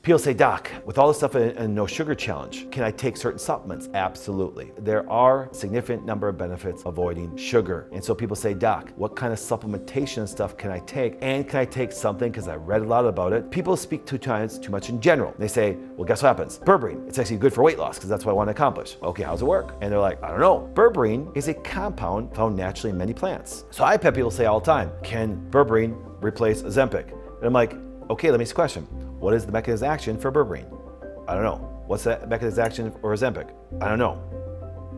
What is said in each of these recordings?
People say, doc, with all this stuff in no sugar challenge, can I take certain supplements? Absolutely. There are a significant number of benefits avoiding sugar. And so people say, doc, what kind of supplementation and stuff can I take? And can I take something, because I read a lot about it. People speak too much in general. They say, well, guess what happens? Berberine, it's actually good for weight loss because that's what I want to accomplish. Okay, how's it work? And they're like, I don't know. Berberine is a compound found naturally in many plants. So I've had people say all the time, can berberine replace Ozempic? And I'm like, okay, let me ask you a question. What is the mechanism of action for berberine? I don't know. What's the mechanism of action for Ozempic? I don't know.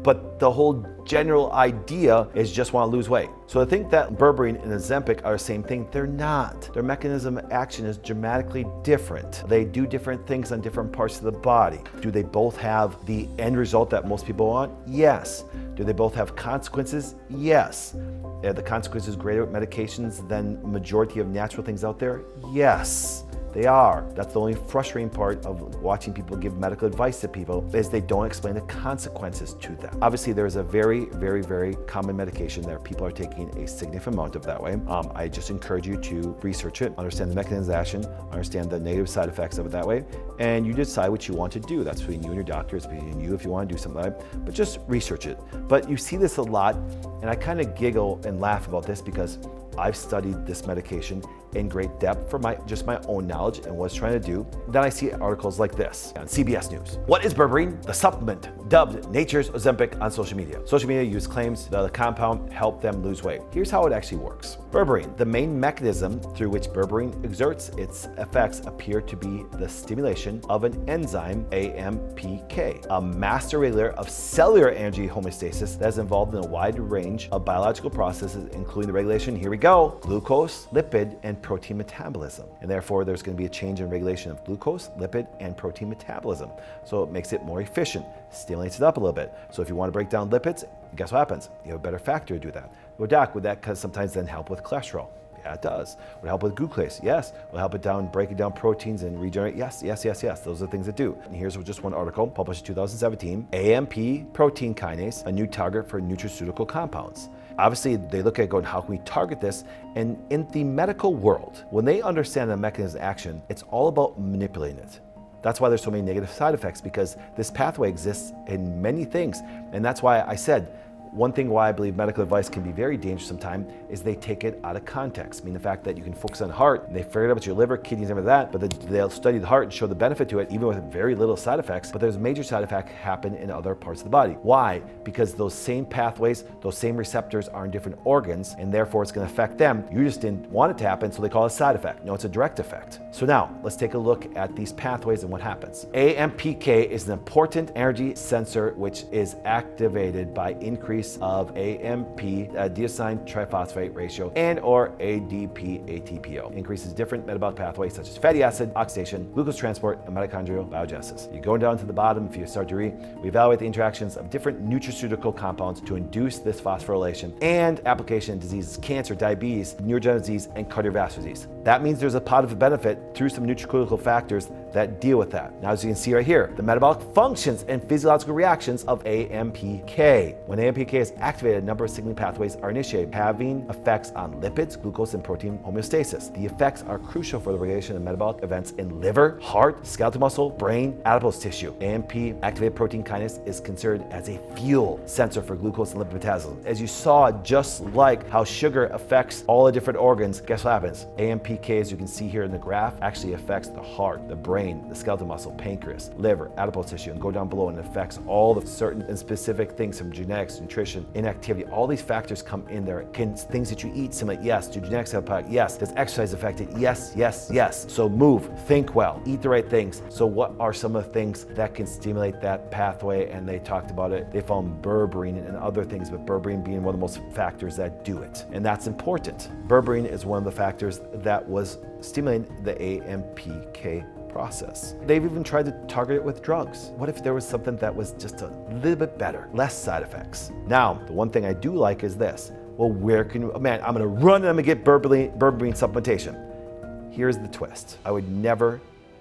But the whole general idea is just want to lose weight. So to think that berberine and Ozempic are the same thing, they're not. Their mechanism of action is dramatically different. They do different things on different parts of the body. Do they both have the end result that most people want? Yes. Do they both have consequences? Yes. Are the consequences greater with medications than majority of natural things out there? Yes. They are. That's the only frustrating part of watching people give medical advice to people, is they don't explain the consequences to them. Obviously, there's a very, very, very common medication that people are taking a significant amount of that way. I just encourage you to research it, understand the mechanism of action, understand the negative side effects of it that way, and you decide what you want to do. That's between you and your doctor. It's between you if you want to do something like that, but just research it. But you see this a lot, and I kind of giggle and laugh about this because I've studied this medication in great depth for my own knowledge and what it's trying to do. Then I see articles like this on CBS News. What is berberine? The supplement dubbed nature's Ozempic on social media. Social media use claims that the compound helped them lose weight. Here's how it actually works. Berberine, the main mechanism through which berberine exerts its effects appear to be the stimulation of an enzyme, AMPK, a master regulator of cellular energy homeostasis that is involved in a wide range of biological processes, including the regulation, here we go, glucose, lipid, and protein metabolism. And therefore, there's going to be a change in regulation of glucose, lipid, and protein metabolism. So it makes it more efficient, stimulates it up a little bit. So if you want to break down lipids, guess what happens? You have a better factor to do that. Well, doc, would that sometimes then help with cholesterol? Yeah, it does. Would it help with glucose? Yes. Will it help it down, breaking down proteins and regenerate? Yes, yes, yes, yes. Those are the things that do. And here's just one article published in 2017, AMP protein kinase, a new target for nutraceutical compounds. Obviously, they look at going, how can we target this? And in the medical world, when they understand the mechanism of action, it's all about manipulating it. That's why there's so many negative side effects, because this pathway exists in many things. And that's why I said, one thing why I believe medical advice can be very dangerous sometimes is they take it out of context. I mean, the fact that you can focus on heart, and they figured out with your liver, kidneys, and everything like that, but they'll study the heart and show the benefit to it, even with very little side effects, but there's a major side effect happen in other parts of the body. Why? Because those same pathways, those same receptors are in different organs, and therefore it's gonna affect them. You just didn't want it to happen, so they call it a side effect. No, it's a direct effect. So now, let's take a look at these pathways and what happens. AMPK is an important energy sensor which is activated by increase of AMP, adenosine triphosphate ratio, and or ADP ATPO. Increases different metabolic pathways such as fatty acid, oxidation, glucose transport, and mitochondrial biogenesis. You go down to the bottom, if you start to read, we evaluate the interactions of different nutraceutical compounds to induce this phosphorylation and application in diseases, cancer, diabetes, neurodegenerative disease, and cardiovascular disease. That means there's a positive benefit through some nutraceutical factors that deal with that. Now, as you can see right here, the metabolic functions and physiological reactions of AMPK. When AMPK is activated, a number of signaling pathways are initiated, having effects on lipids, glucose, and protein homeostasis. The effects are crucial for the regulation of metabolic events in liver, heart, skeletal muscle, brain, adipose tissue. AMP activated protein kinase is considered as a fuel sensor for glucose and lipid metabolism. As you saw, just like how sugar affects all the different organs, guess what happens? AMPK, as you can see here in the graph, actually affects the heart, the brain, the skeletal muscle, pancreas, liver, adipose tissue, and go down below, and it affects all the certain and specific things from genetics, nutrition, inactivity. All these factors come in there. Can things that you eat stimulate? Yes. Do genetics have impact? Yes. Does exercise affect it? Yes, yes, yes. So move, think well, eat the right things. So what are some of the things that can stimulate that pathway? And they talked about it. They found berberine and other things, but berberine being one of the most factors that do it. And that's important. Berberine is one of the factors that was stimulating the AMPK process. They've even tried to target it with drugs. What if there was something that was just a little bit better, less side effects? Now, the one thing I do like is this. Well, where can you, man, I'm gonna run and I'm gonna get berberine supplementation. Here's the twist. I would never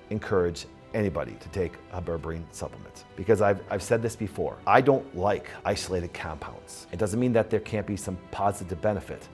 encourage anybody to take a berberine supplement, because I've said this before. I don't like isolated compounds. It doesn't mean that there can't be some positive benefit,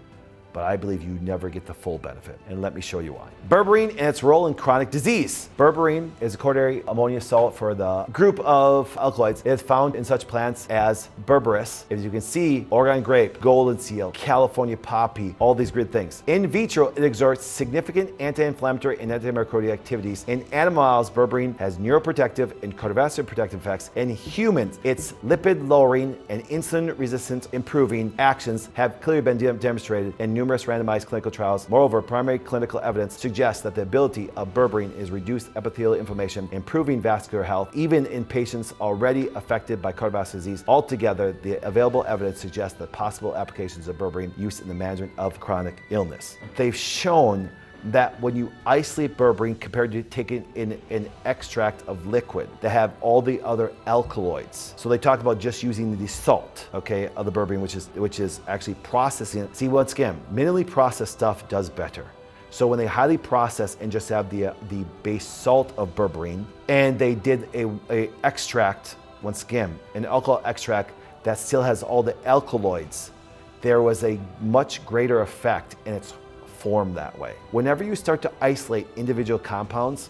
but I believe you never get the full benefit. And let me show you why. Berberine and its role in chronic disease. Berberine is a quaternary ammonia salt for the group of alkaloids. It is found in such plants as berberis. As you can see, Oregon grape, golden seal, California poppy, all these great things. In vitro, it exerts significant anti-inflammatory and antimicrobial activities. In animal models, berberine has neuroprotective and cardiovascular protective effects. In humans, its lipid lowering and insulin resistance improving actions have clearly been demonstrated in numerous randomized clinical trials. Moreover, primary clinical evidence suggests that the ability of berberine is reduced epithelial inflammation, improving vascular health, even in patients already affected by cardiovascular disease. Altogether, the available evidence suggests that possible applications of berberine use in the management of chronic illness. They've shown that when you isolate berberine compared to taking in an extract of liquid that have all the other alkaloids. So they talk about just using the salt, okay, of the berberine, which is actually processing it. See, once again, minimally processed stuff does better. So when they highly process and just have the base salt of berberine, and they did a extract, once again, an alcohol extract that still has all the alkaloids, there was a much greater effect in its form that way. Whenever you start to isolate individual compounds,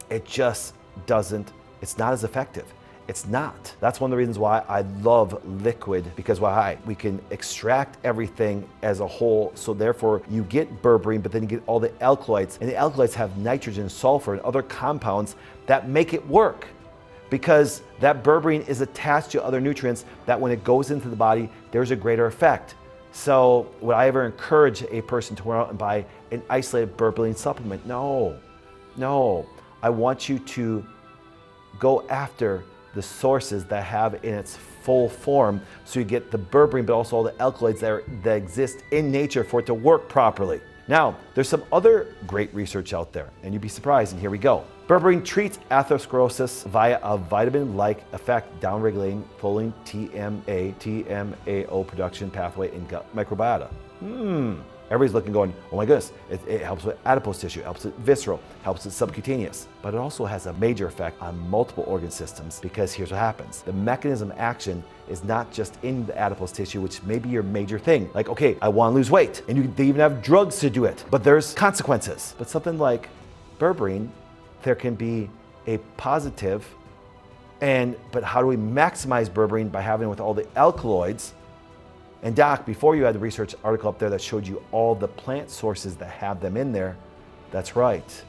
it just doesn't, it's not as effective. It's not. That's one of the reasons why I love liquid, because why? We can extract everything as a whole, so therefore you get berberine, but then you get all the alkaloids, and the alkaloids have nitrogen, sulfur, and other compounds that make it work, because that berberine is attached to other nutrients that when it goes into the body, there's a greater effect. So would I ever encourage a person to go out and buy an isolated berberine supplement? No. I want you to go after the sources that have in its full form, so you get the berberine, but also all the alkaloids that exist in nature for it to work properly. Now, there's some other great research out there, and you'd be surprised, and here we go. Berberine treats atherosclerosis via a vitamin-like effect, downregulating proline TMAO production pathway in gut microbiota. Everybody's looking going, oh my goodness, it helps with adipose tissue, helps with visceral, helps with subcutaneous. But it also has a major effect on multiple organ systems, because here's what happens. The mechanism of action is not just in the adipose tissue, which may be your major thing. Like, okay, I want to lose weight, and they even have drugs to do it, but there's consequences. But something like berberine, there can be a positive, but how do we maximize berberine? By having it with all the alkaloids. And Doc, before you had the research article up there that showed you all the plant sources that have them in there, that's right.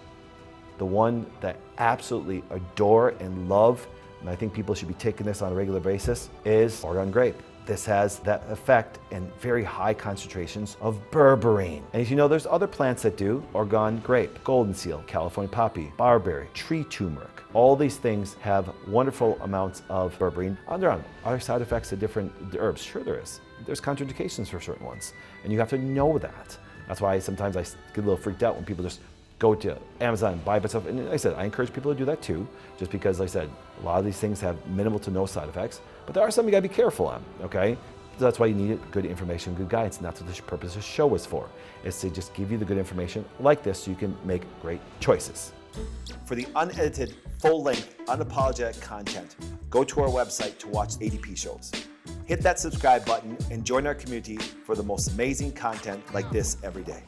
The one that I absolutely adore and love, and I think people should be taking this on a regular basis, is Oregon grape. This has that effect in very high concentrations of berberine. And as you know, there's other plants that do. Oregon grape, golden seal, California poppy, barberry, tree turmeric. All these things have wonderful amounts of berberine. Are there other side effects of different herbs? Sure there is. There's contraindications for certain ones, and you have to know that. That's why sometimes I get a little freaked out when people just go to Amazon and buy a bunch of stuff. And like I said, I encourage people to do that too, just because, like I said, a lot of these things have minimal to no side effects, but there are some you gotta be careful on, okay? So that's why you need good information, good guidance, and that's what the purpose of the show is for, is to just give you the good information like this so you can make great choices. For the unedited, full-length, unapologetic content, go to our website to watch ADP shows. Hit that subscribe button and join our community for the most amazing content like this every day.